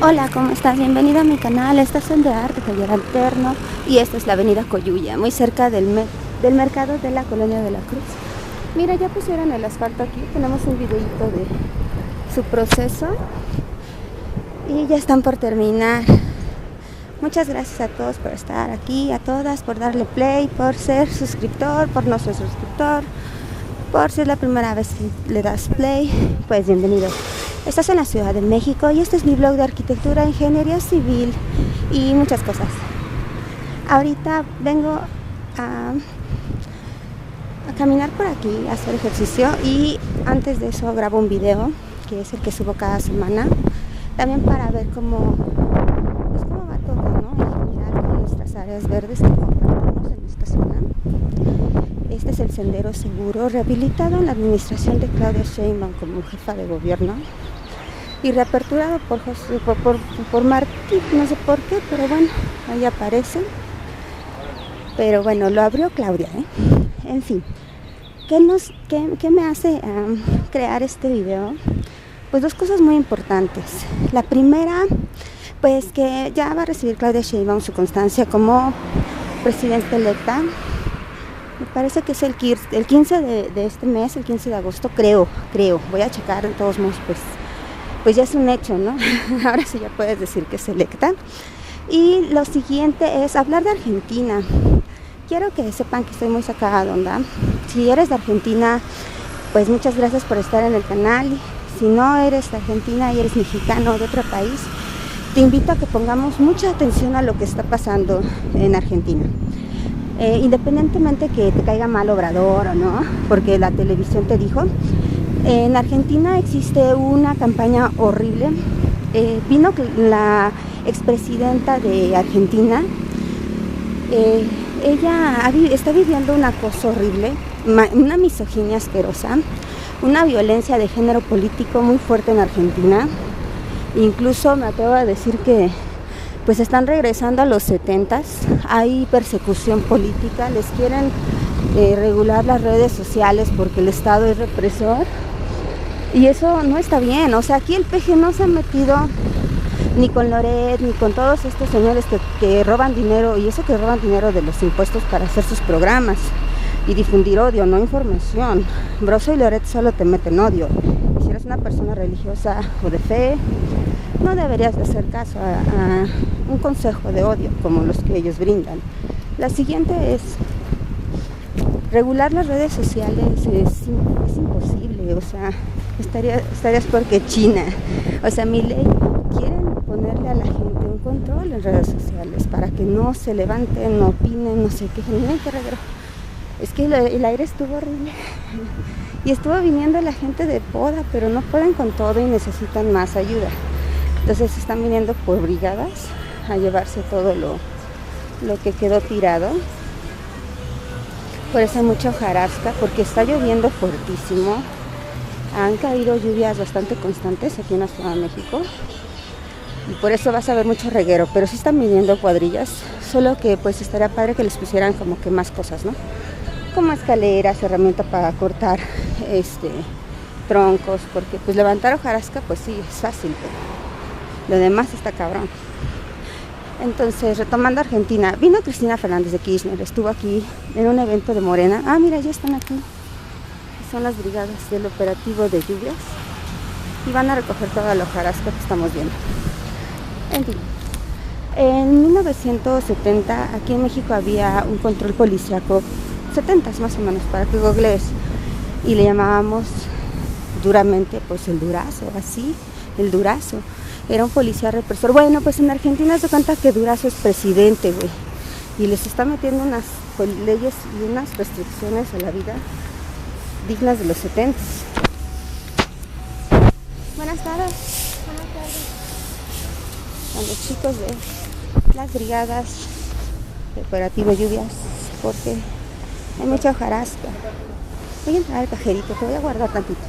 Hola, ¿cómo estás? Bienvenido a mi canal. Estación de Arte, Taller Alterno. Y esta es la avenida Coyuya, muy cerca del mercado de la Colonia de la Cruz. Mira, ya pusieron el asfalto aquí. Tenemos un videito de su proceso. Y ya están por terminar. Muchas gracias a todos por estar aquí, a todas por darle play, por ser suscriptor, por no ser suscriptor, por si es la primera vez que le das play, pues bienvenido. Estás en la Ciudad de México y este es mi blog de arquitectura, ingeniería civil y muchas cosas. Ahorita vengo a caminar por aquí, a hacer ejercicio y antes de eso grabo un video, que es el que subo cada semana, también para ver cómo va todo, ¿no? En general con nuestras áreas verdes que compartimos en esta zona. Este es el Sendero Seguro, rehabilitado en la administración de Claudia Sheinbaum como jefa de gobierno y reaperturado por Martí, no sé por qué, pero bueno, ahí aparece. Pero bueno, lo abrió Claudia, ¿eh? En fin, ¿qué me hace crear este video? Pues dos cosas muy importantes. La primera, pues que ya va a recibir Claudia Sheinbaum su constancia como presidenta electa. Me parece que es el 15 de este mes, el 15 de agosto, creo. Voy a checar, de todos modos, pues ya es un hecho, ¿no? Ahora sí ya puedes decir que es electa. Y lo siguiente es hablar de Argentina. Quiero que sepan que estoy muy sacada de onda. Si eres de Argentina, pues muchas gracias por estar en el canal. Si no eres de Argentina y eres mexicano o de otro país, te invito a que pongamos mucha atención a lo que está pasando en Argentina. Independientemente que te caiga mal Obrador o no, porque la televisión te dijo, en Argentina existe una campaña horrible. Vino la expresidenta de Argentina, ella está viviendo un acoso horrible, una misoginia asquerosa, una violencia de género político muy fuerte en Argentina. Incluso me atrevo a decir que pues están regresando a los 70s, hay persecución política, les quieren regular las redes sociales porque el Estado es represor y eso no está bien. O sea, aquí el PG no se ha metido ni con Loret ni con todos estos señores que roban dinero, y eso que roban dinero de los impuestos para hacer sus programas y difundir odio, no información. Broso y Loret solo te meten odio. Si eres una persona religiosa o de fe, no deberías de hacer caso a un consejo de odio como los que ellos brindan. La siguiente es regular las redes sociales. Es imposible, o sea, estarías peor que China. O sea, Milei quieren ponerle a la gente un control en redes sociales para que no se levanten, no opinen, no se quejen. Miren qué reguero. Es que el aire estuvo horrible y estuvo viniendo la gente de poda, pero no pueden con todo y necesitan más ayuda. Entonces están viniendo por brigadas a llevarse todo lo que quedó tirado. Por eso hay mucha hojarasca, porque está lloviendo fuertísimo. Han caído lluvias bastante constantes aquí en la Ciudad de México y por eso vas a ver mucho reguero, pero sí están viniendo cuadrillas, solo que pues estaría padre que les pusieran como que más cosas, ¿no? Como escaleras, herramientas para cortar troncos, porque pues levantar hojarasca pues sí es fácil, pero lo demás está cabrón. Entonces, retomando Argentina, vino Cristina Fernández de Kirchner, estuvo aquí en un evento de Morena. Ah, mira, ya están aquí. Son las brigadas del operativo de lluvias y van a recoger toda la hojarasca que estamos viendo. En fin, en 1970 aquí en México había un control policíaco, 70s más o menos, para que googlees, y le llamábamos duramente pues el Durazo, así, el Durazo. Era un policía represor. Bueno, pues en Argentina se cuenta que Durazo es presidente, güey, y les está metiendo unas leyes y unas restricciones a la vida dignas de los 70s. Buenas tardes. Buenas tardes. A los chicos de las brigadas de operativo lluvias, porque hay mucha hojarasca. Voy a entrar al cajerito, te voy a guardar tantito.